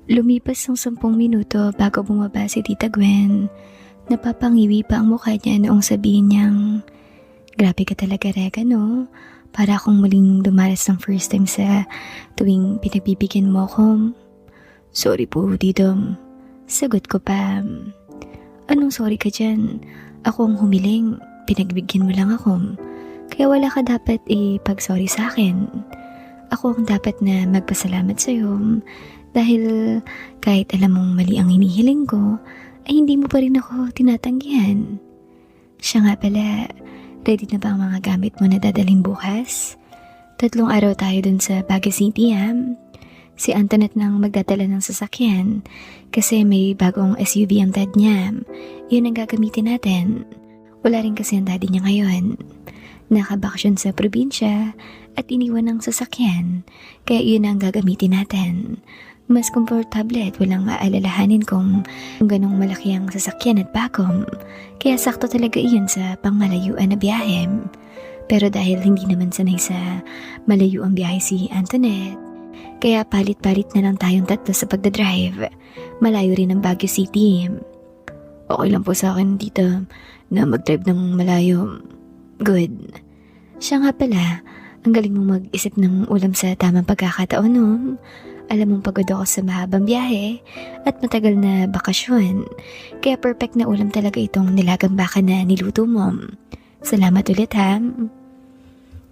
Lumipas ang 10 minuto bago bumaba si Tita Gwen. Napapangiwi pa ang mukha niya noong sabihin niyang, "Grabe ka talaga, Rega, no? Para akong muling dumaras ng first time sa tuwing pinagbibigyan mo ako." "Sorry po, Tito." Sagot ko pa. "Anong sorry ka dyan? Ako ang humiling. Pinagbigyan mo lang ako. Kaya wala ka dapat ipag-sorry sa akin. Ako ang dapat na magpasalamat sa'yo. Dahil kahit alam mong mali ang hinihiling ko, ay hindi mo pa rin ako tinatanggihan. Siya nga pala, ready na ba ang mga gamit mo na dadalhin bukas? 3 araw tayo dun sa Baguio City, ha? Si Antoinette nang magdadala ng sasakyan kasi may bagong SUV ang dad niya. Yun ang gagamitin natin. Wala rin kasi ang daddy niya ngayon. Nakabaksyon sa probinsya at iniwan ng sasakyan, kaya yun ang gagamitin natin. Mas komportable at walang maalalahanin kung ganong malaki ang sasakyan at bagong, kaya sakto talaga iyon sa pangmalayuan na biyahe. Pero dahil hindi naman sanay sa malayo ang biyahe si Antoinette, kaya palit-palit na lang tayong tatlo sa pagdadrive. Malayo rin ang Baguio City. Okay lang po sa akin dito na mag-drive ng malayo. Good. Siya nga pala, ang galing mong mag-isip ng ulam sa tamang pagkakataon, no? Alam mong pagod ako sa mahabang biyahe at matagal na bakasyon. Kaya perfect na ulam talaga itong nilagang baka na niluto mo. Salamat ulit, ha?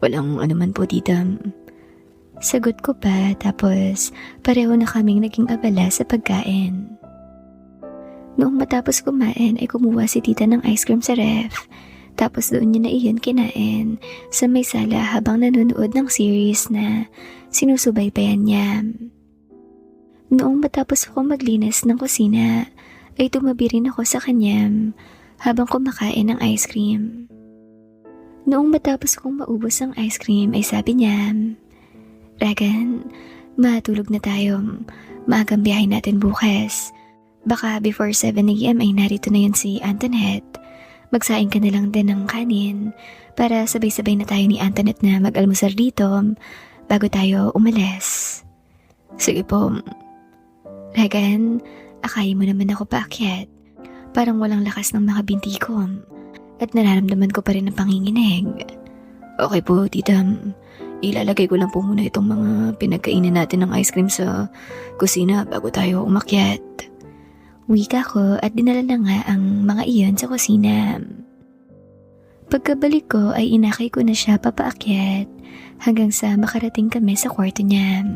Walang anuman po, tita. Sagot ko pa, tapos pareho na kaming naging abala sa pagkain. Noong matapos kumain ay kumuha si tita ng ice cream sa ref. Tapos doon niya na iyon kinain sa may sala habang nanonood ng series na sinusubaybayan niya. Noong matapos ako maglinis ng kusina, ay tumabi rin ako sa kanya habang kumakain ng ice cream. Noong matapos kong maubos ang ice cream ay sabi niya, "Regan, matulog na tayo. Maagang biyahe natin bukas. Baka before 7 AM ay narito na yun si Antoinette. Magsaing ka na lang din ng kanin para sabay-sabay na tayo ni Antoinette na mag-almusal dito bago tayo umalis." "Sige po." "Regan, akayin mo naman ako paakyat. Parang walang lakas ng mga binti ko at nararamdaman ko pa rin ang panginginig." "Okay po, tita. Ilalagay ko lang po muna itong mga pinagkainan natin ng ice cream sa kusina bago tayo umakyat." Wika ko at dinala na nga ang mga iyon sa kusina. Pagkabalik ko ay inakay ko na siya papaakyat hanggang sa makarating kami sa kwarto niya.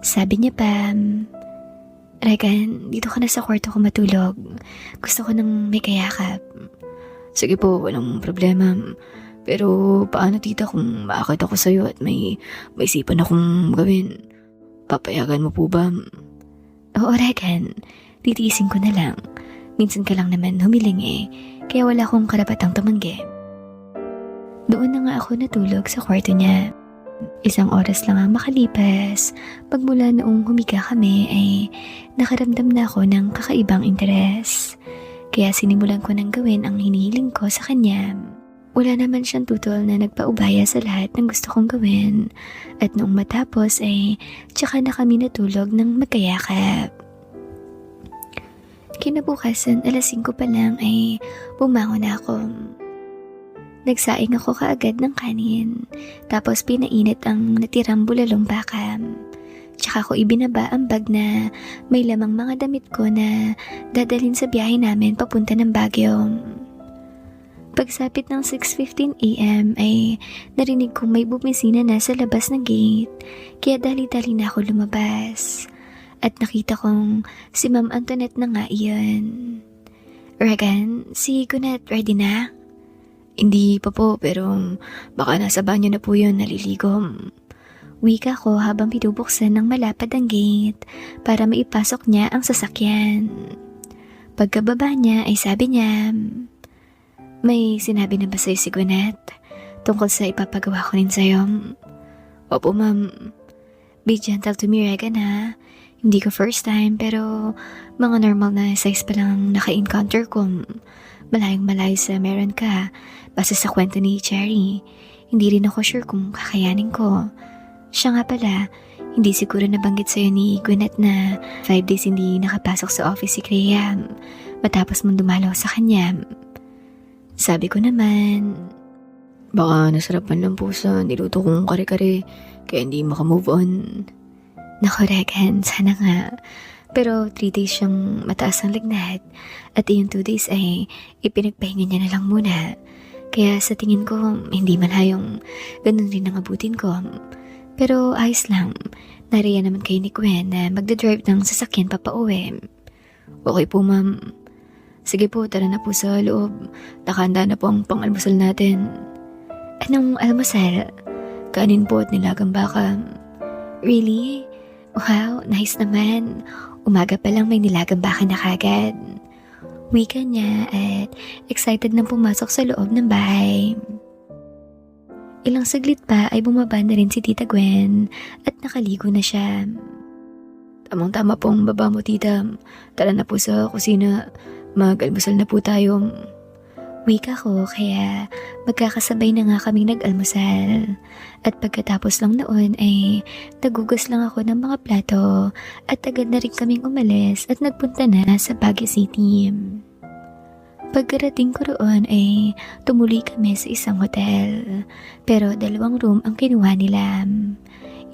Sabi niya pa, "Regan, dito ka na sa kwarto ko matulog. Gusto ko nang may kayakap." "Sige po, walang problema. Pero paano tita kung maakit ako sa'yo at may isipan akong gawin? Papayagan mo po ba?" "Oo, Regan. Titiisin ko na lang. Minsan ka lang naman humiling kaya wala akong karapatang tumanggi." Doon na nga ako natulog sa kwarto niya. 1 oras lang ang makalipas. Pagmula noong humiga kami ay nakaramdam na ako ng kakaibang interes. Kaya sinimulan ko nang gawin ang hinihiling ko sa kanya. Wala naman siyang tutol na nagpaubaya sa lahat ng gusto kong gawin. At noong matapos ay tsaka na kami natulog ng magkayakap. Kinabukasan, 5:00 pa lang ay bumangon na ako. Nagsaing ako kaagad ng kanin, tapos pinainit ang natirang bulalong baka. Tsaka ko ibinaba ang bag na may lamang mga damit ko na dadalhin sa biyahe namin papunta ng Baguio. Pagsapit ng 6:15 AM ay narinig kong may bumisina na sa labas ng gate, kaya dali-dali na ako lumabas. At nakita kong si Ma'am Antoinette na nga iyon. "Regan, si Gunette ready na?" "Hindi pa po, pero baka nasa banyo na po yun, naliligo." Wika ko habang pinubuksan ng malapad ang gate para maipasok niya ang sasakyan. Pagkababa niya ay sabi niya, "May sinabi na ba sa'yo si Gunette tungkol sa ipapagawa ko rin sa'yo?" "Opo, ma'am." "Be gentle to me, Regan, ha? Hindi ko first time, pero mga normal na size pa lang ang naka-encounter ko. Malayong malayo sa meron ka, base sa kwento ni Cherry. Hindi rin ako sure kung kakayanin ko. Siya nga pala, Hindi siguro nabanggit sa'yo ni Gwyneth na 5 days hindi nakapasok sa office si Clea matapos mong dumalaw sa kanya. Sabi ko naman, baka nasarapan lang po sa niluto kong kare-kare kaya hindi makamove on. Naku Regan, sana nga. Pero 3 days siyang mataas ang lagnat at yung 2 days ay ipinagpahinga niya na lang muna. Kaya sa tingin ko, hindi man hayong ganun rin ang abutin ko. Pero ayos lang, nariya naman kayo ni Gwen na magdadrive ng sasakyan papauwi. Okay po ma'am. Sige po, tara na po sa loob. Nakahanda na po ang pang-almusal natin. Anong almusal? Kanin po at nilagang baka. Really? Wow, nice naman. Umaga pa lang may nilagang baka na kagad. Wika niya at excited na pumasok sa loob ng bahay. Ilang saglit pa ay bumaba na rin si Tita Gwen at nakaligo na siya. Tamang-tama pong baba mo tita. Tara na po sa kusina. Mag-almusal na po tayo. Wika ko kaya magkakasabay na nga kaming nag-almusal. At pagkatapos lang noon ay nagugas lang ako ng mga plato at agad na rin kaming umalis at nagpunta na sa Baguio City. Pagkarating ko roon ay tumuloy kami sa isang hotel. Pero 2 room ang kinuha nila.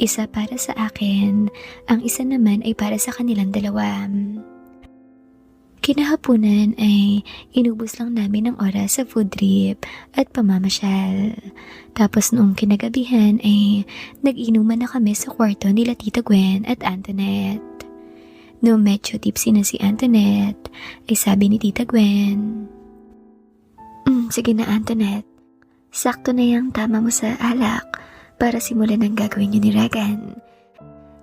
Isa para sa akin, ang isa naman ay para sa kanilang 2. Kinahaponan ay inubos lang namin ang oras sa food trip at pamamasyal. Tapos noong kinagabihan ay nag-inuman na kami sa kwarto nila Tita Gwen at Antoinette. Noong medyo tipsy na si Antoinette, ay sabi ni Tita Gwen, sige na Antoinette, sakto na yung tama mo sa alak para simulan ang gagawin niyo ni Regan.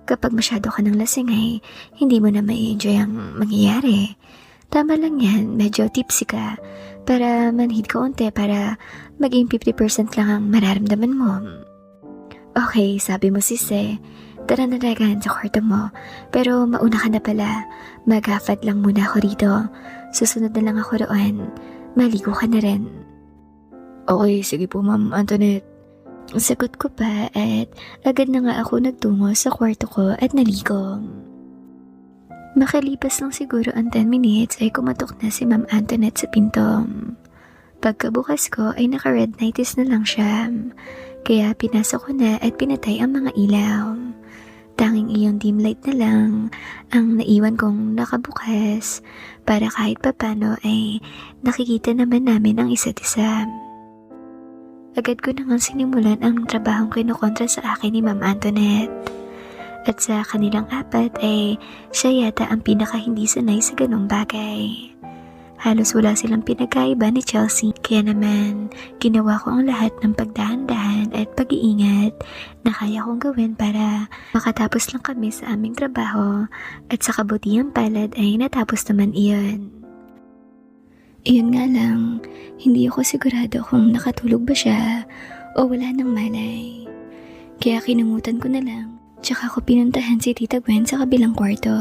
Kapag masyado ka ng lasing ay hindi mo na mai-enjoy ang mangyayari. Tama lang yan, medyo tipsy ka para manhid ka unti para maging 50% lang ang mararamdaman mo. Okay, sabi mo sise. Tara na Regan sa kwarto mo. Pero mauna ka na pala. Mag-hafad lang muna ako rito. Susunod na lang ako roon. Maligo ka na rin. Okay, sige po ma'am Antoinette. Sagot ko pa at agad na nga ako nagtungo sa kwarto ko at naligo. Makalipas lang siguro ang 10 minutes ay kumatok na si Ma'am Antoinette sa pinto. Pagkabukas ko ay naka-red nighties na lang siya. Kaya pinasok ko na at pinatay ang mga ilaw. Tanging iyong dim light na lang ang naiwan kong nakabukas para kahit papano ay nakikita naman namin ang isa't isa. Agad ko nang sinimulan ang trabahong kinukontra sa akin ni Ma'am Antoinette. At sa kanilang 4 ay siya yata ang pinaka hindi sanay sa ganong bagay. Halos wala silang pinagkaiba ni Chelsea. Kaya naman, ginawa ko ang lahat ng pagdahan-dahan at pag-iingat na kaya kong gawin para makatapos lang kami sa aming trabaho at sa kabutihang palad ay natapos naman iyon. Iyon nga lang, hindi ako sigurado kung nakatulog ba siya o wala nang malay. Kaya kinungutan ko na lang, tsaka ko pinuntahan si Tita Gwen sa kabilang kwarto.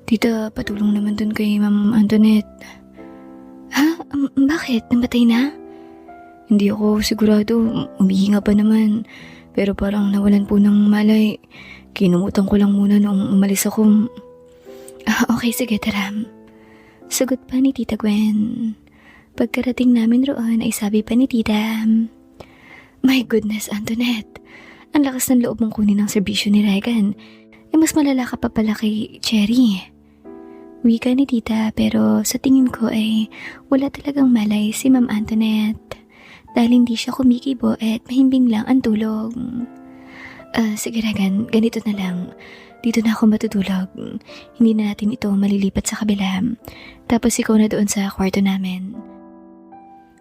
Tita, patulong naman dun kay Ma'am Antoinette. Ha? Bakit? Namatay na? Hindi ako sigurado. Umihinga pa naman. Pero parang nawalan po ng malay. Kinumutan ko lang muna noong umalis ako. Okay, sige, tara. Sagot pa ni Tita Gwen. Pagkarating namin roon ay sabi pa ni Tita, My goodness, Antoinette. Ang lakas ng loob mong kunin ang serbisyo ni Regan. Mas malala ka pa pala kay Cherry. Wika ni Tita pero sa tingin ko ay wala talagang malay si Ma'am Antoinette dahil hindi siya kumikibo at mahimbing lang ang tulog. Sige Regan, ganito na lang. Dito na ako matutulog. Hindi na natin ito malilipat sa kabila. Tapos ikaw na doon sa kwarto namin.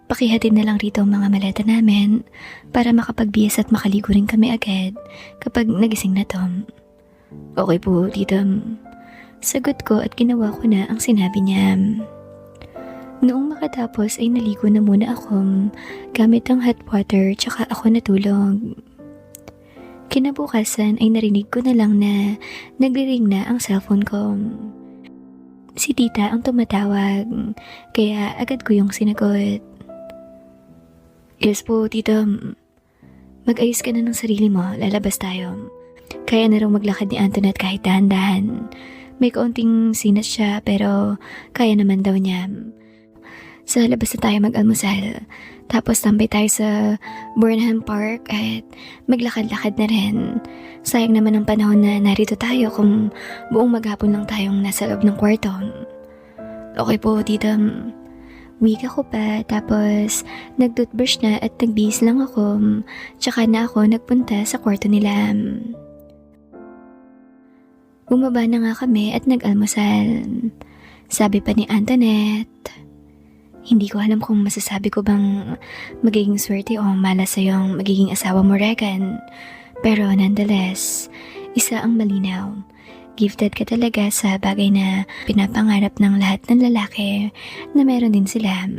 Pakihatid na lang rito ang mga maleta namin para makapagbihas at makaligo rin kami agad kapag nagising na Tom. Okay po, Tita. Sagot ko at ginawa ko na ang sinabi niya. Noong makatapos ay naligo na muna ako gamit ang hot water tsaka ako natulog. Kinabukasan ay narinig ko na lang na nagre-ring na ang cellphone ko. Si Tita ang tumatawag kaya agad ko yung sinagot. Yes po, Tita. Mag-ayos ka na ng sarili mo, lalabas tayo. Kaya na raw maglakad ni Antoinette kahit dahan-dahan. May kaunting sinat siya pero kaya naman daw niya. Sa labas na tayo mag-almusal. Tapos tambay tayo sa Burnham Park at maglakad-lakad na rin. Sayang naman ang panahon na narito tayo kung buong maghapon lang tayong nasa loob ng kwarto. Okay po, tita. Week ako pa, tapos nag-toothbrush na at nagbihis lang ako. Tsaka na ako nagpunta sa kwarto nila. Bumaba na nga kami at nag-almusal. Sabi pa ni Antoinette, hindi ko alam kung masasabi ko bang magiging swerte o malas sa'yong magiging asawa mo, Regan. Pero nonetheless, isa ang malinaw. Gifted ka talaga sa bagay na pinapangarap ng lahat ng lalaki na meron din sila.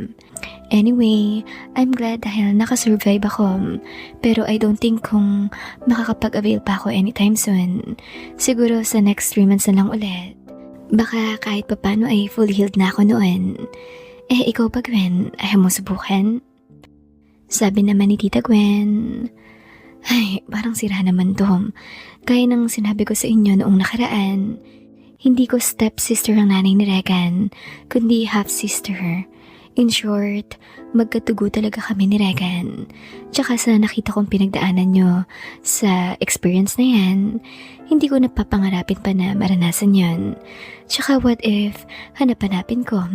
Anyway, I'm glad dahil nakasurvive ako. Pero I don't think kung makakapag-avail pa ako anytime soon. Siguro sa next 3 months na lang ulit. Baka kahit papano ay fully healed na ako noon. Ikaw ba, Gwen? Ayaw mo subukan? Sabi naman ni Tita Gwen, ay, parang sira naman to. Kaya nang sinabi ko sa inyo noong nakaraan, hindi ko step-sister ang nanay ni Regan, kundi half-sister. In short, magkatugo talaga kami ni Regan. Tsaka sa nakita kong pinagdaanan nyo sa experience na yan, hindi ko napapangarapin pa na maranasan yon. Tsaka what if hanapanapin ko,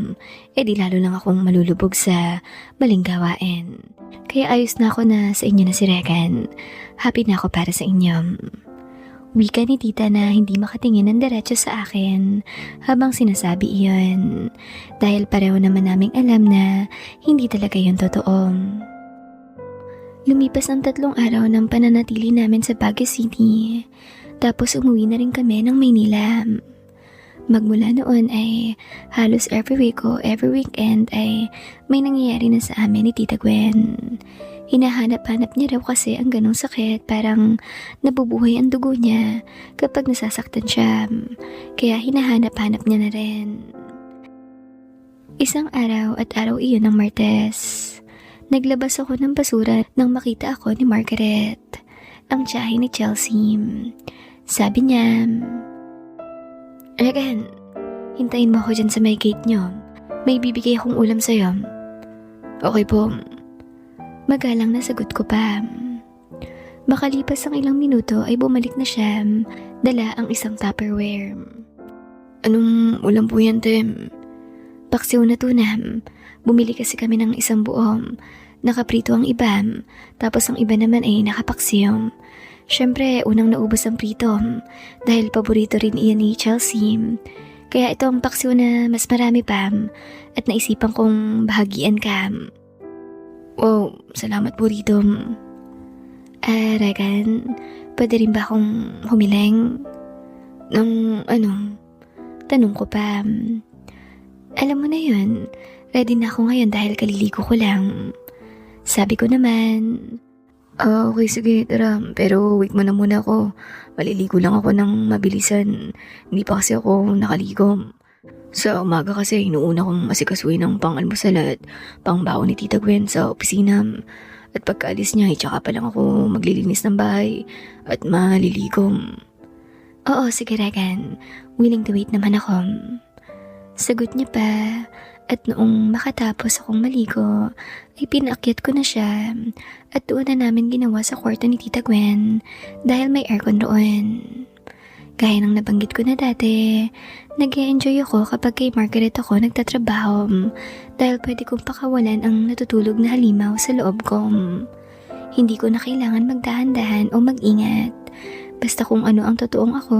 di lalo lang akong malulubog sa maling gawain. Kaya ayos na ako na sa inyo na si Regan. Happy na ako para sa inyo. Wika ni tita na hindi makatingin ng diretso sa akin habang sinasabi iyon. Dahil pareho naman naming alam na hindi talaga yun totoo. Lumipas ang 3 araw ng pananatili namin sa Baguio City. Tapos umuwi na rin kami ng Maynila. Magmula noon ay halos every week o every weekend ay may nangyayari na sa amin ni Tita Gwen. Hinahanap-hanap niya raw kasi ang ganong sakit, parang nabubuhay ang dugo niya kapag nasasaktan siya. Kaya hinahanap-hanap niya na rin. Isang araw at araw iyon ng Martes. Naglabas ako ng basura nang makita ako ni Margaret, ang tiyahin ni Chelsea. Sabi niya, Regan, hintayin mo ako dyan sa may gate niyo. May bibigay akong ulam sa'yo. Okay po. Magalang na sagot ko pa. Makalipas ang ilang minuto ay bumalik na siya, dala ang isang Tupperware. Anong ulam po yan, Tem? Paksiw na tuna. Bumili kasi kami ng isang buo. Nakaprito ang iba, tapos ang iba naman ay nakapaksiw. Siyempre, unang naubos ang prito, dahil paborito rin iyan ni Chelsea. Kaya ito ang paksiw na mas marami pa, at naisipan kong bahagian ka. Wow, salamat po rito. Regan, pwede rin ba akong humiling? Tanong ko pa. Alam mo na yun, ready na ako ngayon dahil kaliligo ko lang. Sabi ko naman, okay sige, tara, pero wait mo na muna ako. Maliligo lang ako ng mabilisan, hindi pa kasi ako nakaligo. Sa umaga kasi inuuna kong asikasuhin ng pang-almusal at pang-baon ni Tita Gwen sa opisina. At pagkaalis niya, tsaka pa lang ako maglilinis ng bahay at maliligo. Oo, sige Regan. Willing to wait naman ako. Sagot niya pa at noong makatapos akong maligo, ay pinaakyat ko na siya at doon na namin ginawa sa kwarto ni Tita Gwen dahil may aircon roon. Gaya ng nabanggit ko na dati, nag-e-enjoy ako kapag kay Margaret ako nagtatrabaho dahil pwede kong pakawalan ang natutulog na halimaw sa loob ko. Hindi ko na kailangan magdahan-dahan o mag-ingat. Basta kung ano ang totoong ako,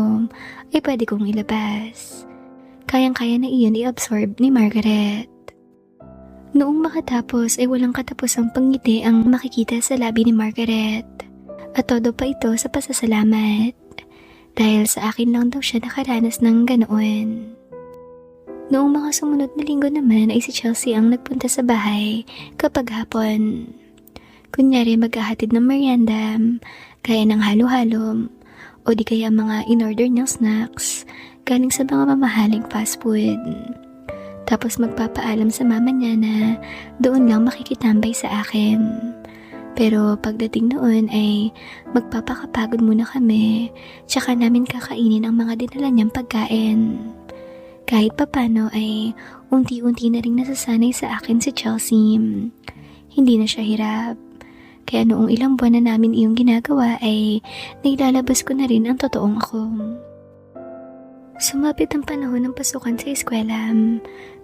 ay pwede kong ilabas. Kayang-kaya na iyon i-absorb ni Margaret. Noong makatapos ay walang katapusang pangiti ang makikita sa labi ni Margaret. At todo pa ito sa pasasalamat. Dahil sa akin lang daw siya nakaranas ng ganoon. Noong mga sumunod na linggo naman ay si Chelsea ang nagpunta sa bahay kapag hapon. Kunyari maghahatid ng merienda, kaya ng halo-halo, o di kaya mga in-order niyang snacks galing sa mga mamahaling fast food. Tapos magpapaalam sa mama niya na doon lang makikitambay sa akin. Pero pagdating noon ay magpapakapagod muna kami, tsaka namin kakainin ang mga dinala niyang pagkain. Kahit papano ay unti-unti na rin nasasanay sa akin si Chelsea. Hindi na siya hirap. Kaya noong ilang buwan na namin iyong ginagawa ay nailalabas ko na rin ang totoong ako. Sumapit ang panahon ng pasukan sa eskwela.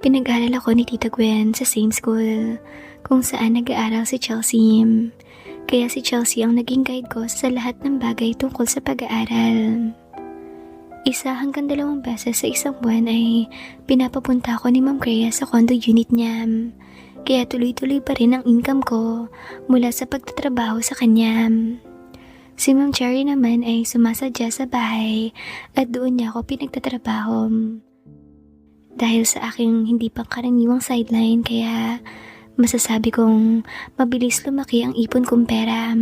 Pinag-aaral ako ni Tita Gwen sa same school kung saan nag-aaral si Chelsea. Kaya si Chelsea ang naging guide ko sa lahat ng bagay tungkol sa pag-aaral. 1 hanggang 2 beses sa isang buwan ay pinapapunta ako ni Ma'am Crea sa condo unit niya. Kaya tuloy-tuloy pa rin ang income ko mula sa pagtatrabaho sa kanya. Si Ma'am Cherry naman ay sumasadya sa bahay at doon niya ako pinagtatrabaho. Dahil sa aking hindi pangkaraniwang sideline kaya masasabi kong mabilis lumaki ang ipon kong pera.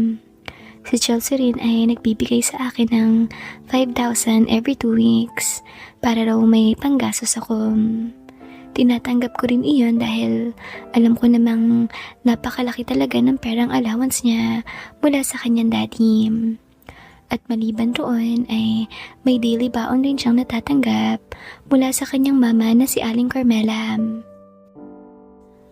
Si Chelsea rin ay nagbibigay sa akin ng 5,000 every 2 weeks para raw may panggastos ako. Tinatanggap ko rin iyon dahil alam ko namang napakalaki talaga ng perang allowance niya mula sa kanyang daddy. At maliban roon ay may daily baon rin siyang natatanggap mula sa kanyang mama na si Aling Carmela.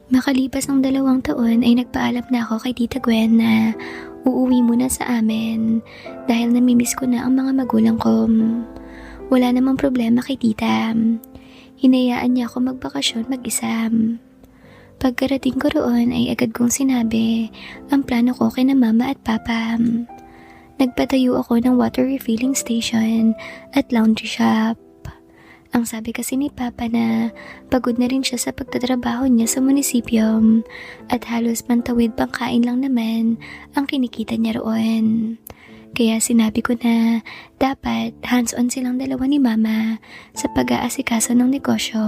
Makalipas ang 2 taon ay nagpaalam na ako kay Tita Gwen na uuwi muna sa amin dahil namimiss ko na ang mga magulang ko. Wala namang problema kay Tita. Hinayaan niya ako magbakasyon mag-isa. Pagkarating ko roon ay agad kong sinabi ang plano ko kina mama at papa. Nagpatayo ako ng water refilling station at laundry shop. Ang sabi kasi ni papa na pagod na rin siya sa pagtatrabaho niya sa munisipyo at halos pantawid pangkain lang naman ang kinikita niya roon. Kaya sinabi ko na dapat hands-on silang dalawa ni mama sa pag-aasikaso ng negosyo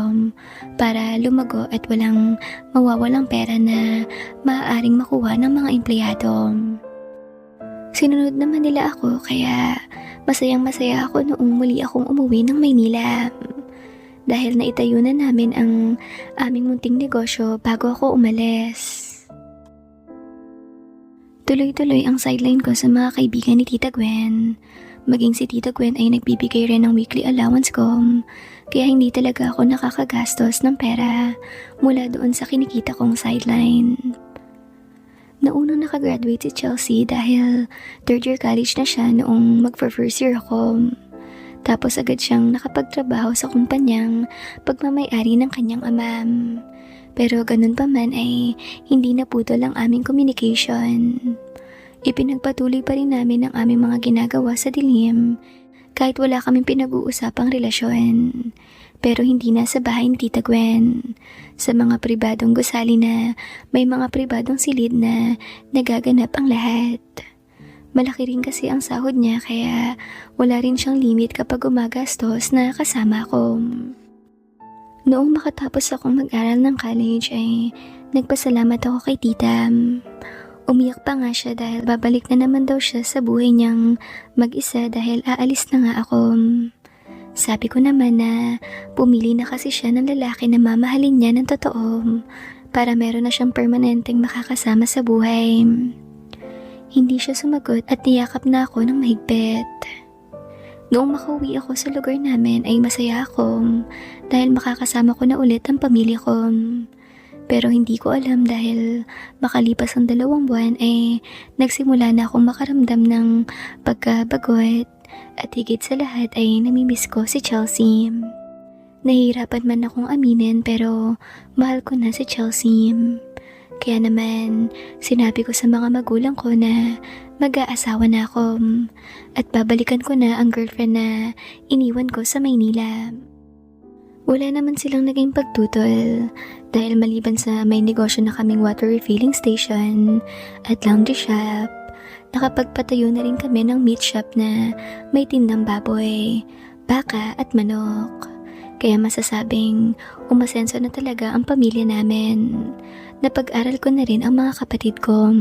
para lumago at walang mawawalang pera na maaaring makuha ng mga empleyado. Sinunod naman nila ako kaya masayang-masaya ako noong muli akong umuwi ng Maynila. Dahil naitayo na namin ang aming munting negosyo bago ako umalis. Tuloy-tuloy ang sideline ko sa mga kaibigan ni Tita Gwen. Maging si Tita Gwen ay nagbibigay rin ng weekly allowance ko, kaya hindi talaga ako nakakagastos ng pera mula doon sa kinikita kong sideline. Naunang nakagraduate si Chelsea dahil 3rd year college na siya noong mag-first year ako. Tapos agad siyang nakapagtrabaho sa kumpanyang pagmamay-ari ng kanyang ama. Pero ganun pa man ay hindi naputol ang aming communication. Ipinagpatuloy pa rin namin ang aming mga ginagawa sa dilim kahit wala kaming pinag-uusapang relasyon. Pero hindi na sa bahay ni Tita Gwen. Sa mga pribadong gusali na may mga pribadong silid na nagaganap ang lahat. Malaki rin kasi ang sahod niya kaya wala rin siyang limit kapag gumagastos na kasama ko. Noong makatapos akong mag-aral ng college ay nagpasalamat ako kay tita. Umiyak pa nga siya dahil babalik na naman daw siya sa buhay niyang mag-isa dahil aalis na nga ako. Sabi ko naman na pumili na kasi siya ng lalaki na mamahalin niya ng totoo para meron na siyang permanenteng makakasama sa buhay. Hindi siya sumagot at niyakap na ako ng mahigpit. Noong makauwi ako sa lugar namin ay masaya ako dahil makakasama ko na ulit ang pamilya ko. Pero hindi ko alam dahil makalipas ang 2 buwan ay nagsimula na akong makaramdam ng pagkabagot at higit sa lahat ay namimiss ko si Chelsea. Nahihirapan man akong aminin pero mahal ko na si Chelsea. Kaya naman, sinabi ko sa mga magulang ko na mag-aasawa na ako at babalikan ko na ang girlfriend na iniwan ko sa Maynila. Wala naman silang naging pagtutol dahil maliban sa may negosyo na kaming water refilling station at laundry shop, nakapagpatayo na rin kami ng meat shop na may tindang baboy, baka at manok. Kaya masasabing umasenso na talaga ang pamilya namin. Napag-aral ko na rin ang mga kapatid ko.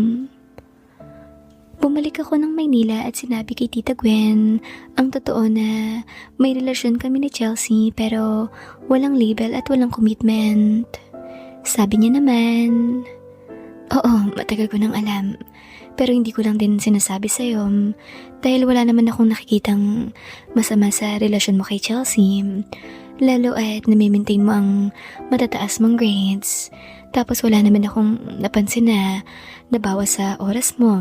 Bumalik ako ng Maynila at sinabi kay Tita Gwen ang totoo na may relasyon kami ni Chelsea pero walang label at walang commitment. Sabi niya naman, "Oo, matagal ko nang alam. Pero hindi ko lang din sinasabi sa'yo dahil wala naman akong nakikitang masama sa relasyon mo kay Chelsea. Lalo at nami-maintain mo ang matataas mong grades. Tapos wala naman akong napansin na nabawas sa oras mo.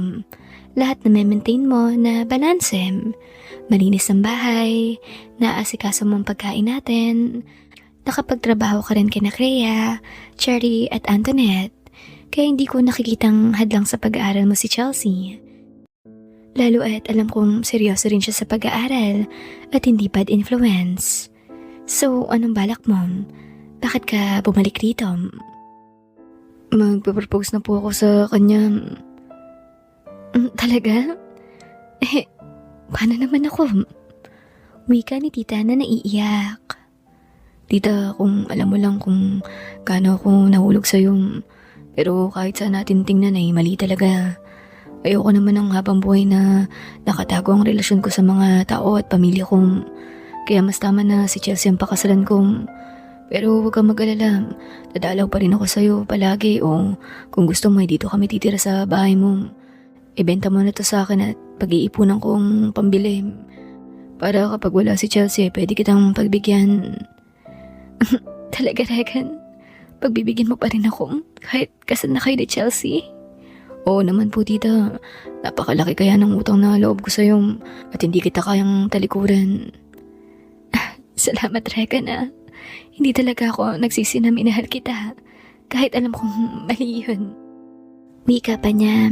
Lahat nami-maintain mo na balanse. Malinis ang bahay, naasikaso mo ang pagkain natin, nakapagtrabaho ka rin kina Clea, Cherry at Antoinette. Kaya hindi ko nakikitang hadlang sa pag-aaral mo si Chelsea. Lalo at alam kong seryoso rin siya sa pag-aaral at hindi bad influence. So, anong balak mo? Bakit ka bumalik rito? Magpapropose na po ako sa kanya. Talaga? Paano naman ako? Wika ni tita na naiiyak. Tita, kung alam mo lang kung gaano ako nahulog sa'yo. Pero kahit saan natin tingnan ay mali talaga. Ayoko naman ng habang buhay na nakatago ang relasyon ko sa mga tao at pamilya ko. Kaya mas tama na si Chelsea ang pakasalan ko. Pero huwag kang mag-alala. Dadalaw pa rin ako sa'yo palagi o kung gusto mo ay dito kami titira sa bahay mo. Ibenta mo na to sa akin at pag-iipunan kong pambili. Para kapag wala si Chelsea, pwede kitang pagbigyan. Talaga, Regan? Pagbibigyan mo pa rin ako kahit kasal na kayo ni Chelsea? Oo naman po, tita. Napakalaki kaya ng utang na loob ko sa'yo at hindi kita kayang talikuran. Salamat, Regan ah. Hindi talaga ako nagsisi na minahal kita kahit alam kong mali yun. Wika pa niya.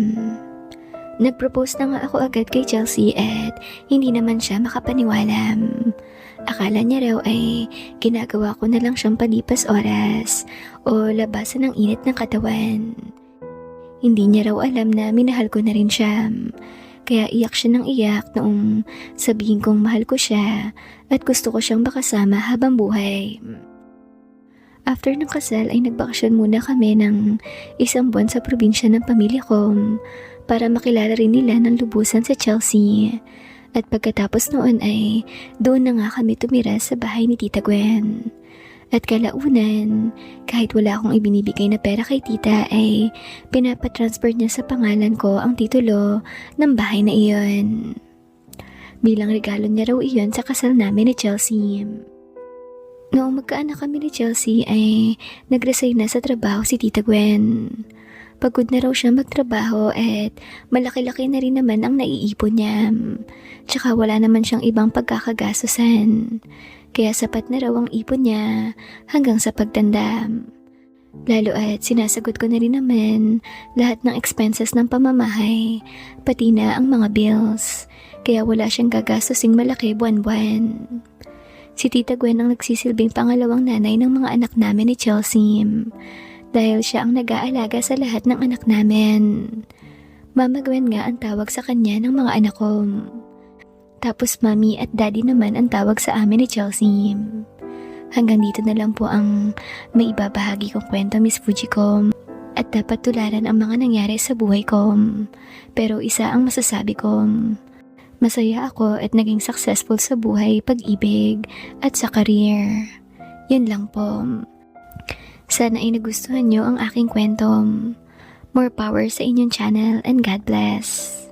Nag-propose na nga ako agad kay Chelsea at hindi naman siya makapaniwala. Akala niya raw ay ginagawa ko na lang siyang palipas oras o labasan ng init ng katawan. Hindi niya raw alam na minahal ko na rin siya. Kaya iyak siya ng iyak noong sabihin kong mahal ko siya at gusto ko siyang makasama habang buhay. After ng kasal ay nagbakasyon muna kami ng 1 buwan sa probinsya ng pamilya ko para makilala rin nila ng lubusan sa Chelsea. At pagkatapos noon ay doon na nga kami tumira sa bahay ni Tita Gwen. At kalaunan, kahit wala akong ibinibigay na pera kay tita ay pinapatransfer niya sa pangalan ko ang titulo ng bahay na iyon. Bilang regalo niya raw iyon sa kasal namin ni Chelsea. Noong magkaanak kami ni Chelsea ay nag-resign na sa trabaho si Tita Gwen. Pagod na raw siya magtrabaho at malaki-laki na rin naman ang naiipon niya. Tsaka wala naman siyang ibang pagkakagastusan. Kaya sapat na raw ang ipon niya hanggang sa pagtanda. Lalo at sinasagot ko na rin naman lahat ng expenses ng pamamahay, pati na ang mga bills. Kaya wala siyang gagastusing malaki buwan-buwan. Si Tita Gwen ang nagsisilbing pangalawang nanay ng mga anak namin ni Chelsea. Dahil siya ang nag-aalaga sa lahat ng anak namin. Mama Gwen nga ang tawag sa kanya ng mga anak ko. Tapos Mami at Daddy naman ang tawag sa amin ni Chelsea. Hanggang dito na lang po ang may ibabahagi kong kwento, Miss Fujiko. At dapat tularan ang mga nangyari sa buhay ko. Pero isa ang masasabi ko. Masaya ako at naging successful sa buhay, pag-ibig at sa career. Yun lang po. Sana ay nagustuhan nyo ang aking kwento. More power sa inyong channel and God bless.